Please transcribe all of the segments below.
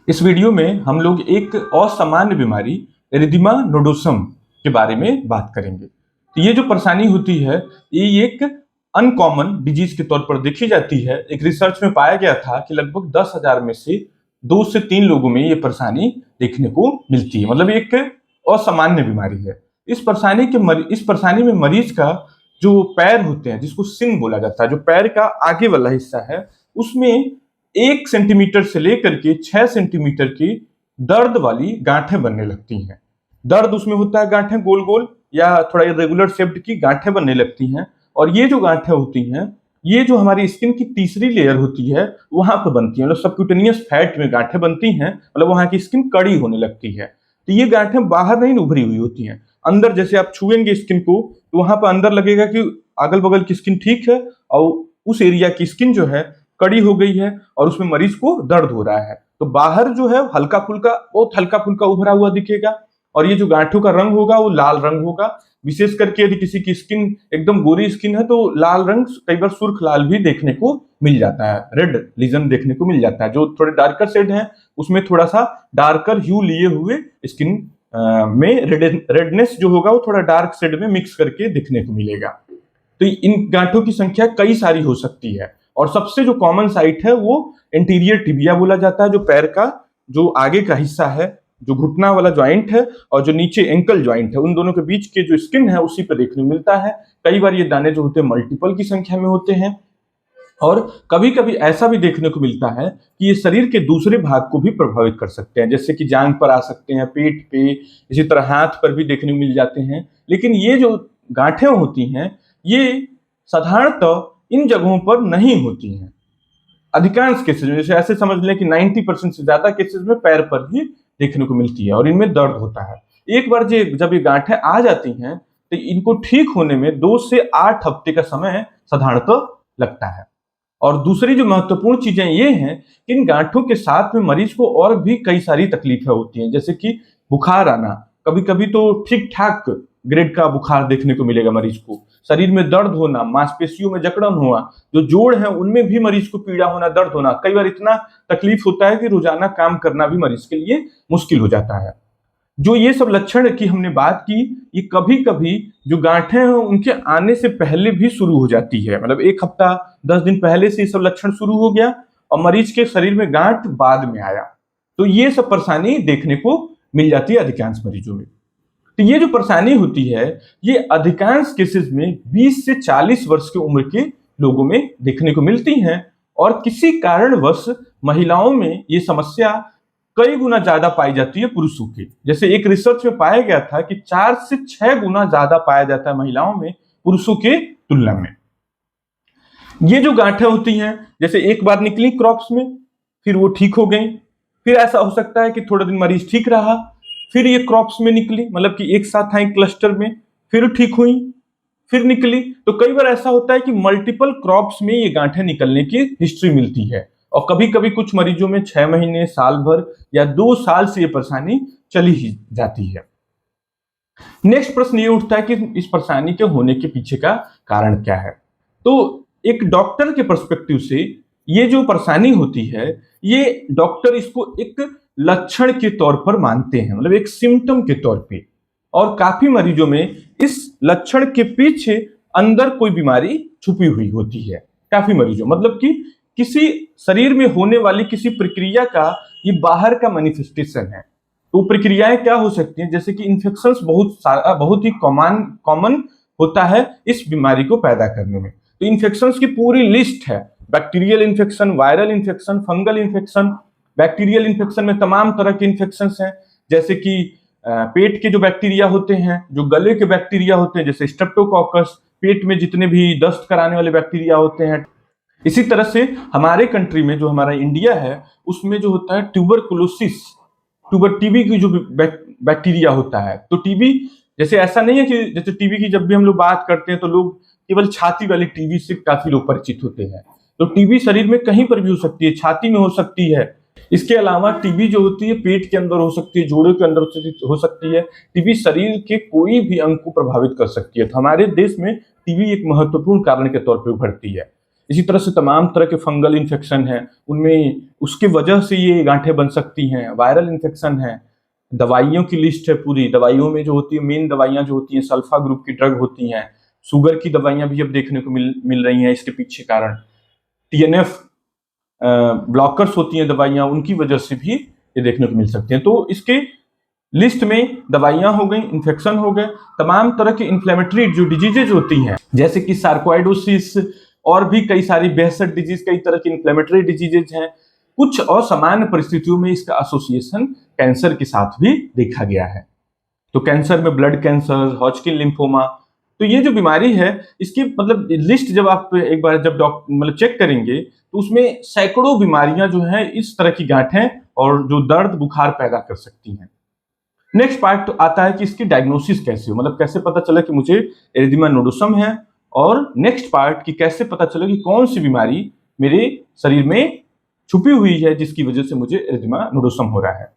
इस वीडियो में हम लोग एक असामान्य बीमारी एरिथ्मिया नोडोसम के बारे में बात करेंगे। तो ये जो परेशानी होती है ये एक अनकॉमन डिजीज के तौर पर देखी जाती है। एक रिसर्च में पाया गया था कि लगभग 10,000 में से 2 से 3 लोगों में ये परेशानी देखने को मिलती है। मतलब एक असामान्य बीमारी है। इस परेशानी में मरीज का जो पैर होते हैं, जिसको सिन बोला जाता है, जो पैर का आगे वाला हिस्सा है, उसमें 1 सेंटीमीटर से लेकर के 6 सेंटीमीटर की दर्द वाली गांठें बनने लगती हैं। दर्द उसमें होता है, गांठें गोल गोल या थोड़ा इरेगुलर शेप्ड की गांठें बनने लगती हैं। और ये जो गांठें होती हैं, ये जो हमारी स्किन की तीसरी लेयर होती है वहां पर बनती है। मतलब सबक्यूटेनियस फैट में गांठें बनती हैं, मतलब वहां की स्किन कड़ी होने लगती है। तो ये गांठें बाहर नहीं उभरी हुई होती हैं, अंदर जैसे आप छुएंगे स्किन को तो वहां पर अंदर लगेगा कि अगल बगल की स्किन ठीक है और उस एरिया की स्किन जो है कड़ी हो गई है और उसमें मरीज को दर्द हो रहा है। तो बाहर जो है हल्का फुल्का, बहुत हल्का फुल्का उभरा हुआ दिखेगा और ये जो गांठों का रंग होगा वो लाल रंग होगा। विशेष करके यदि किसी की स्किन एकदम गोरी स्किन है तो लाल रंग, कई बार सुर्ख लाल भी देखने को मिल जाता है, रेड लीजन देखने को मिल जाता है। जो थोड़े डार्कर शेड है उसमें थोड़ा सा डार्कर ह्यू लिए हुए स्किन में रेडनेस जो होगा वो थोड़ा डार्क शेड में मिक्स करके दिखने को मिलेगा। तो इन गांठों की संख्या कई सारी हो सकती है और सबसे जो कॉमन साइट है वो इंटीरियर टिबिया बोला जाता है। जो पैर का जो आगे का हिस्सा है, जो घुटना वाला ज्वाइंट है और जो नीचे एंकल ज्वाइंट है, उन दोनों के बीच के जो स्किन है उसी पर देखने को मिलता है। कई बार ये दाने जो होते हैं मल्टीपल की संख्या में होते हैं और कभी कभी ऐसा भी देखने को मिलता है कि ये शरीर के दूसरे भाग को भी प्रभावित कर सकते हैं, जैसे कि जांघ पर आ सकते हैं, पेट पे, इसी तरह हाथ पर भी देखने को मिल जाते हैं। लेकिन ये जो गांठें होती हैं ये साधारणतः इन जगहों पर नहीं होती हैं। अधिकांश केसेस में, जैसे ऐसे समझ लें कि 90% से ज्यादा केसेस में पैर पर ही देखने को मिलती है और इनमें दर्द होता है। एक बार जब ये गांठें आ जाती हैं तो इनको ठीक होने में 2 से 8 हफ्ते का समय साधारणतः लगता है। और दूसरी जो महत्वपूर्ण चीजें ये हैं कि इन गांठों के साथ में मरीज को और भी कई सारी तकलीफें होती हैं, जैसे कि बुखार आना। कभी कभी तो ठीक ठाक ग्रेड का बुखार देखने को मिलेगा मरीज को, शरीर में दर्द होना, मांसपेशियों में जकड़न हुआ, जो जोड़ है उनमें भी मरीज को पीड़ा होना, दर्द होना। कई बार इतना तकलीफ होता है कि रोजाना काम करना भी मरीज के लिए मुश्किल हो जाता है। जो ये सब लक्षण की हमने बात की, ये कभी कभी जो गांठें हैं उनके आने से पहले भी शुरू हो जाती है। मतलब 1 हफ्ता 10 दिन पहले से ये सब लक्षण शुरू हो गया और मरीज के शरीर में गांठ बाद में आया। तो ये सब परेशानी देखने को मिल जाती है अधिकांश मरीजों में। तो ये जो परेशानी होती है ये अधिकांश केसेस में 20 से 40 वर्ष की उम्र के लोगों में देखने को मिलती हैं और किसी कारणवश महिलाओं में ये समस्या कई गुना ज्यादा पाई जाती है पुरुषों की। जैसे एक रिसर्च में पाया गया था कि 4 से 6 गुना ज्यादा पाया जाता है महिलाओं में पुरुषों के तुलना में। ये जो गांठें होती हैं, जैसे एक बार निकली क्रॉप्स में, फिर वो ठीक हो गई, फिर ऐसा हो सकता है कि थोड़ा दिन मरीज ठीक रहा, फिर ये क्रॉप्स में निकली, मतलब कि एक साथ आई क्लस्टर में, फिर ठीक हुई, फिर निकली। तो कई बार ऐसा होता है कि मल्टीपल क्रॉप्स में ये गांठें निकलने की हिस्ट्री मिलती है और कभी कभी कुछ मरीजों में 6 महीने, साल भर या 2 साल से ये परेशानी चली ही जाती है। नेक्स्ट प्रश्न ये उठता है कि इस परेशानी के होने के पीछे का कारण क्या है। तो एक डॉक्टर के पर्सपेक्टिव से ये जो परेशानी होती है ये डॉक्टर इसको एक लक्षण के तौर पर मानते हैं, मतलब एक सिम्टम के तौर पे। और काफी मरीजों में इस लक्षण के पीछे अंदर कोई बीमारी छुपी हुई होती है। काफी मरीजों, मतलब कि किसी शरीर में होने वाली किसी प्रक्रिया का ये बाहर का मैनिफेस्टेशन है। तो प्रक्रियाएं क्या हो सकती हैं, जैसे कि इन्फेक्शंस बहुत ही कॉमन होता है इस बीमारी को पैदा करने में। तो इन्फेक्शंस की पूरी लिस्ट है, bacterial infection, viral infection, fungal infection. Bacterial infection में तमाम तरह के इन्फेक्शंस हैं, जैसे कि पेट के जो बैक्टीरिया होते हैं, जो गले के बैक्टीरिया होते हैं जैसे स्ट्रेप्टोकोकस, पेट में जितने भी दस्त कराने वाले बैक्टीरिया होते हैं। इसी तरह से हमारे कंट्री में, जो हमारा इंडिया है, उसमें जो होता है ट्यूबरकुलोसिस, टीबी की जो बैक्टीरिया होता है। तो टीबी जैसे ऐसा नहीं है कि जैसे टीबी की जब भी हम लोग बात करते हैं तो लोग केवल छाती वाली टीबी से काफी लोग परिचित होते हैं। तो टीबी शरीर में कहीं पर भी हो सकती है, छाती में हो सकती है। इसके अलावा टीबी जो होती है पेट के अंदर हो सकती है, जोड़ों के अंदर हो सकती है। टीबी शरीर के कोई भी अंग को प्रभावित कर सकती है। तो हमारे देश में टीबी एक महत्वपूर्ण कारण के तौर पर उभरती है। इसी तरह से तमाम तरह के फंगल इन्फेक्शन हैं, उनमें उसकी वजह से ये गांठें बन सकती हैं। वायरल इन्फेक्शन है, दवाइयों की लिस्ट है पूरी। दवाइयों में जो होती है, मेन दवाइयां जो होती हैं सल्फा ग्रुप की ड्रग होती हैं। शुगर की दवाइयां भी अब देखने को मिल रही हैं इसके पीछे कारण। टीएनएफ ब्लॉकर्स होती हैं दवाइयां, उनकी वजह से भी ये देखने को मिल सकती हैं। तो इसके लिस्ट में दवाइयां हो गई, इन्फेक्शन हो गए, तमाम तरह की इन्फ्लेमेटरी जो डिजीजेज होती हैं जैसे कि सार्कोइडोसिस और भी कई सारी बेहसट डिजीज, कई तरह की इन्फ्लेमेटरी डिजीजेज हैं। कुछ असामान्य परिस्थितियों में इसका एसोसिएशन कैंसर के साथ भी देखा गया है। तो कैंसर में ब्लड कैंसर, हॉजकिन लिम्फोमा, तो ये जो बीमारी है इसकी मतलब लिस्ट जब आप एक बार जब डॉक्टर मतलब चेक करेंगे तो उसमें सैकड़ों बीमारियां जो है इस तरह की गांठें और जो दर्द बुखार पैदा कर सकती हैं। नेक्स्ट पार्ट आता है कि इसकी डायग्नोसिस कैसे हो, मतलब कैसे पता चला कि मुझे एरिथेमा नोडोसम है। और नेक्स्ट पार्ट कि कैसे पता चला कि कौन सी बीमारी मेरे शरीर में छुपी हुई है जिसकी वजह से मुझे एरिथेमा नोडोसम हो रहा है।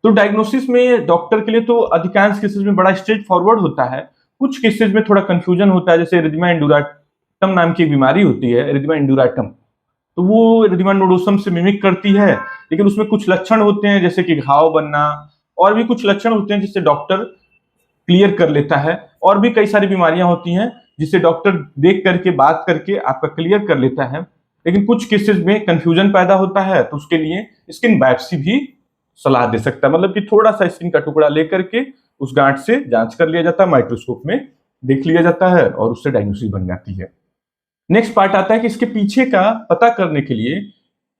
तो डायग्नोसिस में डॉक्टर के लिए तो अधिकांश केसेस में बड़ा स्ट्रेट फॉरवर्ड होता है। कुछ केसेस में थोड़ा कंफ्यूजन होता है, जैसे एरिथेमा इंडुराटम नाम की एक बीमारी होती है, एरिथेमा इंडुराटम, तो वो एरिथेमा नोडोसम से मिमिक करती है, लेकिन उसमें कुछ लक्षण होते हैं जैसे कि घाव बनना, और भी कुछ लक्षण होते हैं जिससे डॉक्टर क्लियर कर लेता है। और भी कई सारी बीमारियां होती हैं जिसे डॉक्टर देख करके बात करके आपका क्लियर कर लेता है। लेकिन कुछ केसेस में कंफ्यूजन पैदा होता है तो उसके लिए स्किन बायोप्सी भी सलाह दे सकता है, मतलब कि थोड़ा सा स्किन का टुकड़ा लेकर के उस गांठ से जांच कर लिया जाता है, माइक्रोस्कोप में देख लिया जाता है और उससे डायग्नोसिस बन जाती है। नेक्स्ट पार्ट आता है कि इसके पीछे का पता करने के लिए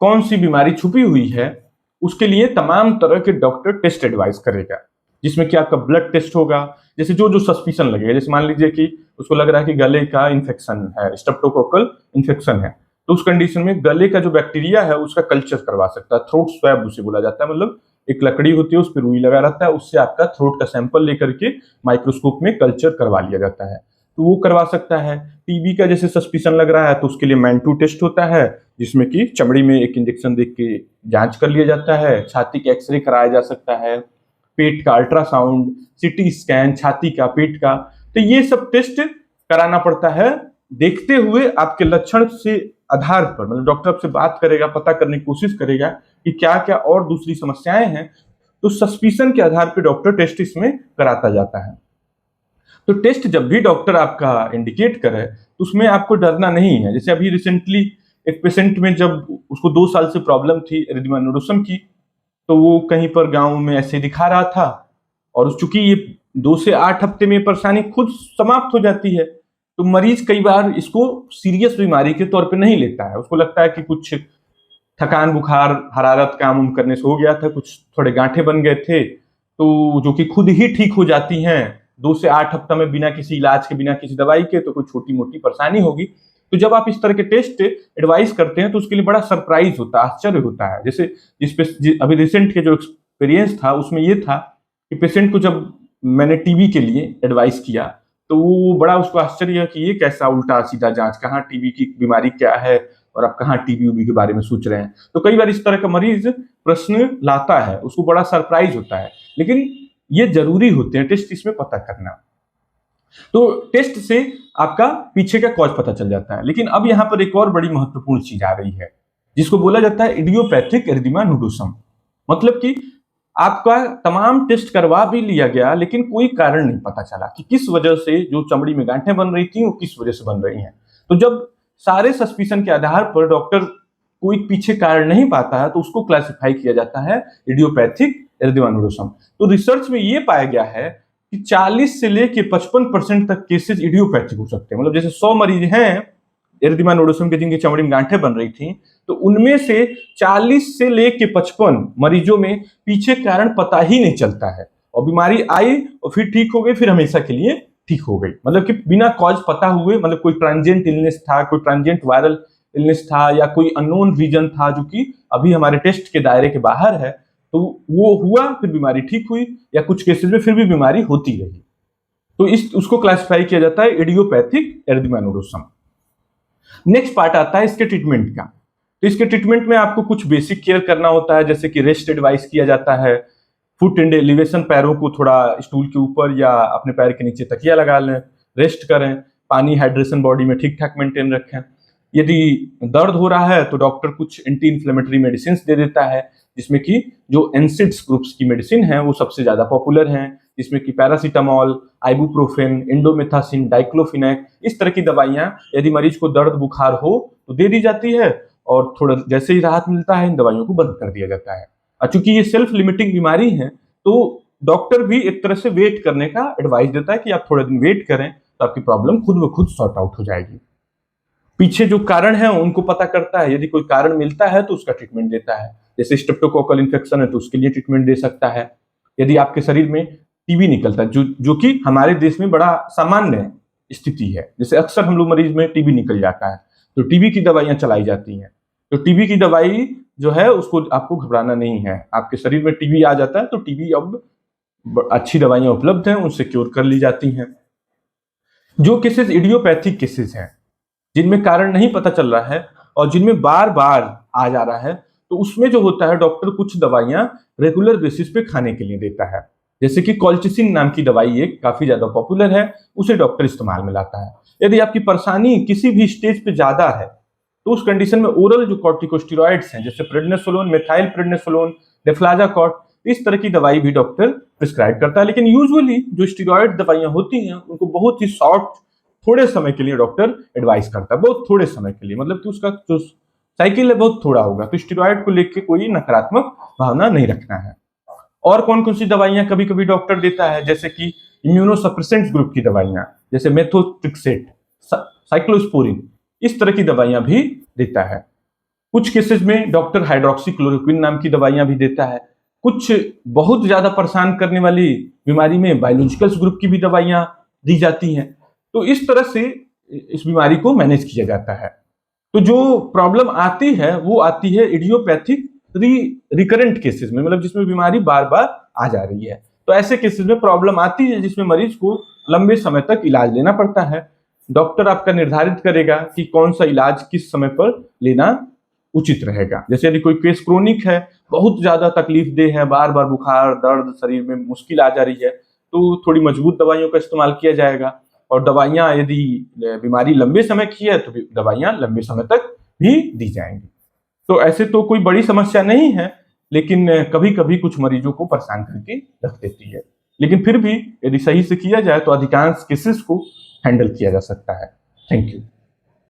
कौन सी बीमारी छुपी हुई है, उसके लिए तमाम तरह के डॉक्टर टेस्ट एडवाइस करेगा, जिसमें कि आपका ब्लड टेस्ट होगा, जैसे जो जो सस्पिशन लगेगा। जैसे मान लीजिए कि उसको लग रहा है कि गले का इन्फेक्शन है, स्ट्रेप्टोकोकल इन्फेक्शन है, तो उस कंडीशन में गले का जो बैक्टीरिया है उसका कल्चर करवा सकता है। थ्रोट स्वैब उसे बोला जाता है, मतलब एक लकड़ी होती है उस पर रुई लगा रहता है, उससे आपका थ्रोट का सैंपल लेकर के माइक्रोस्कोप में कल्चर करवा लिया जाता है, तो वो करवा सकता है। टीबी का जैसे सस्पिशन लग रहा है तो उसके लिए मैंटू टेस्ट होता है, जिसमें कि चमड़ी में एक इंजेक्शन देख के जांच कर लिया जाता है। छाती का एक्सरे कराया जा सकता है, पेट का अल्ट्रासाउंड, सीटी स्कैन छाती का, पेट का, तो ये सब टेस्ट कराना पड़ता है। देखते हुए आपके लक्षण से आधार पर मतलब डॉक्टर आपसे बात करेगा, पता करने की कोशिश करेगा कि क्या क्या और दूसरी समस्याएं हैं, तो सस्पिशन के आधार पर डॉक्टर टेस्ट इसमें कराता जाता है। तो टेस्ट जब भी डॉक्टर आपका इंडिकेट करे तो उसमें आपको डरना नहीं है। जैसे अभी रिसेंटली एक पेशेंट में जब उसको 2 साल से प्रॉब्लम थी एरिथेमा नोडोसम की, तो वो कहीं पर गांव में ऐसे दिखा रहा था, और चूंकि ये 2 से 8 हफ्ते में परेशानी खुद समाप्त हो जाती है, तो मरीज कई बार इसको सीरियस बीमारी के तौर पे नहीं लेता है। उसको लगता है कि कुछ थकान, बुखार, हरारत काम उम करने से हो गया था, कुछ थोड़े गांठें बन गए थे, तो जो कि खुद ही ठीक हो जाती हैं 2 से 8 हफ्ता में, बिना किसी इलाज के, बिना किसी दवाई के, तो कोई छोटी मोटी परेशानी होगी। तो जब आप इस तरह के टेस्ट एडवाइस करते हैं तो उसके लिए बड़ा सरप्राइज होता है, आश्चर्य होता है। जैसे अभी रिसेंट के जो एक्सपीरियंस था उसमें ये था कि पेशेंट को जब मैंने टीबी के लिए एडवाइस किया तो वो बड़ा उसको आश्चर्य कि ये कैसा उल्टा सीधा जांच, कहाँ टीबी की बीमारी क्या है और आप कहाँ टीबी उबी के बारे में सोच रहे हैं। तो कई बार इस तरह का मरीज प्रश्न लाता है, उसको बड़ा सरप्राइज होता है, लेकिन ये जरूरी होते हैं टेस्ट इसमें पता करना। तो टेस्ट से आपका पीछे का कॉज पता चल जाता है। लेकिन अब यहाँ पर एक और बड़ी महत्वपूर्ण चीज आ रही है जिसको बोला जाता है इडियोपैथिक एरिथेमा नोडोसम। मतलब कि आपका तमाम टेस्ट करवा भी लिया गया लेकिन कोई कारण नहीं पता चला कि किस वजह से जो चमड़ी में गांठें बन रही थी वो किस वजह से बन रही हैं। तो जब सारे सस्पिशन के आधार पर डॉक्टर कोई पीछे कारण नहीं पाता है तो उसको क्लासिफाई किया जाता है इडियोपैथिक एरिथेमा नोडोसम। तो रिसर्च में ये पाया गया है कि 40 से लेके 55% तक केसेस इडियोपैथिक हो सकते हैं। मतलब जैसे 100 मरीज हैं एरिथेमा नोडोसम के जिनकी चमड़ी में गांठें बन रही थी, तो उनमें से 40 से लेके 55 मरीजों में पीछे कारण पता ही नहीं चलता है, और बीमारी आई और फिर ठीक हो गई, फिर हमेशा के लिए ठीक हो गई। मतलब कि बिना कॉज पता हुए, मतलब कोई ट्रांजिएंट इलनेस था, कोई ट्रांजिएंट वायरल इलनेस था, या कोई अननोन रीजन था जो कि अभी हमारे टेस्ट के दायरे के बाहर है, तो वो हुआ, फिर बीमारी ठीक हुई, या कुछ केसेस में फिर भी बीमारी होती रही। तो उसको क्लासिफाई किया जाता है idiopathic erythema nodosum. Next part आता है इसके ट्रीटमेंट का। तो इसके ट्रीटमेंट में आपको कुछ बेसिक केयर करना होता है, जैसे कि रेस्ट एडवाइस किया जाता है, फुट एंड एलिवेशन, पैरों को थोड़ा स्टूल के ऊपर या अपने पैर के नीचे तकिया लगा लें, रेस्ट करें, पानी हाइड्रेशन बॉडी में ठीक ठाक मेंटेन रखें। यदि दर्द हो रहा है तो डॉक्टर कुछ एंटी इन्फ्लेमेटरी मेडिसिन दे देता है, जिसमें कि जो एनसिड्स ग्रुप्स की मेडिसिन है वो सबसे ज्यादा पॉपुलर हैं, जिसमें कि पैरासीटामोल, आइबुप्रोफेन, इंडोमेथासिन, डाइक्लोफिनेक, इस तरह की दवाइयां यदि मरीज को दर्द बुखार हो तो दे दी जाती है, और थोड़ा जैसे ही राहत मिलता है इन दवाइयों को बंद कर दिया जाता है। और चूंकि ये सेल्फ लिमिटिंग बीमारी है तो डॉक्टर भी एक तरह से वेट करने का एडवाइस देता है कि आप थोड़े दिन वेट करें तो आपकी प्रॉब्लम खुद ब खुद सॉर्ट आउट हो जाएगी। पीछे जो कारण है उनको पता करता है, यदि कोई कारण मिलता है तो उसका ट्रीटमेंट देता है। जैसे स्ट्रेप्टोकोकल इन्फेक्शन है तो उसके लिए ट्रीटमेंट दे सकता है। यदि आपके शरीर में टीबी निकलता है, जो कि हमारे देश में बड़ा सामान्य स्थिति है, जैसे अक्सर हम लोग मरीज में टीबी निकल जाता है तो टीबी की दवाइयां चलाई जाती हैं। तो टीबी की दवाई जो है उसको आपको घबराना नहीं है। आपके शरीर में टीबी आ जाता है तो टीबी अब अच्छी दवाइयां उपलब्ध हैं, उनसे क्योर कर ली जाती हैं। जो केसेस इडियोपैथिक केसेस हैं, जिनमें कारण नहीं पता चल रहा है और जिनमें बार बार आ जा रहा है, तो उसमें जो होता है डॉक्टर कुछ दवाइयां रेगुलर बेसिस पे खाने के लिए देता है। जैसे कि कॉल्चिसिन नाम की दवाई एक काफी ज्यादा पॉपुलर है, उसे डॉक्टर इस्तेमाल में लाता है। यदि आपकी परेशानी किसी भी स्टेज पे ज्यादा है तो उस कंडीशन में ओरल जो कॉर्टिकोस्टेरॉइड्स हैं, जैसे प्रेडनिसोलोन, मेथाइल प्रेडनिसोलोन, डेफ्लाजाकॉर्ट, इस तरह की दवाई भी डॉक्टर प्रिस्क्राइब करता है। लेकिन यूजुअली जो स्टेरॉइड दवाइयां होती हैं उनको बहुत ही शॉर्ट, थोड़े समय के लिए डॉक्टर एडवाइस करता है, बहुत थोड़े समय के लिए, मतलब कि उसका जो साइकिल है बहुत थोड़ा होगा। तो स्टेरॉइड को लेकर कोई नकारात्मक भावना नहीं रखना है। और कौन कौन सी दवाइयां कभी कभी डॉक्टर देता है, जैसे कि इम्यूनोसप्रेसेंट ग्रुप की दवाइयां, जैसे मेथोट्रिक्सेट, साइक्लोस्पोरिन, इस तरह की दवाइयां भी देता है। कुछ केसेस में डॉक्टर हाइड्रोक्सीक्लोरोक्विन नाम की दवाइयां भी देता है। कुछ बहुत ज्यादा परेशान करने वाली बीमारी में बायोलॉजिकल्स ग्रुप की भी दवाइयां दी जाती हैं। तो इस तरह से इस बीमारी को मैनेज किया जाता है। तो जो प्रॉब्लम आती है वो आती है इडियोपैथिक रिकरेंट केसेस में, मतलब जिसमें बीमारी बार बार आ जा रही है। तो ऐसे केसेस में प्रॉब्लम आती है जिसमें मरीज को लंबे समय तक इलाज लेना पड़ता है। डॉक्टर आपका निर्धारित करेगा कि कौन सा इलाज किस समय पर लेना उचित रहेगा। जैसे यदि कोई केस क्रोनिक है, बहुत ज्यादा तकलीफ दे है, बार बार बुखार, दर्द, शरीर में मुश्किल आ जा रही है, तो थोड़ी मजबूत दवाइयों का इस्तेमाल किया जाएगा। और दवाइयां यदि बीमारी लंबे समय की है तो दवाइयां लंबे समय तक भी दी जाएंगी। तो ऐसे तो कोई बड़ी समस्या नहीं है, लेकिन कभी कभी कुछ मरीजों को परेशान करके रख देती है। लेकिन फिर भी यदि सही से किया जाए तो अधिकांश केसेस को हैंडल किया जा सकता है। Thank you.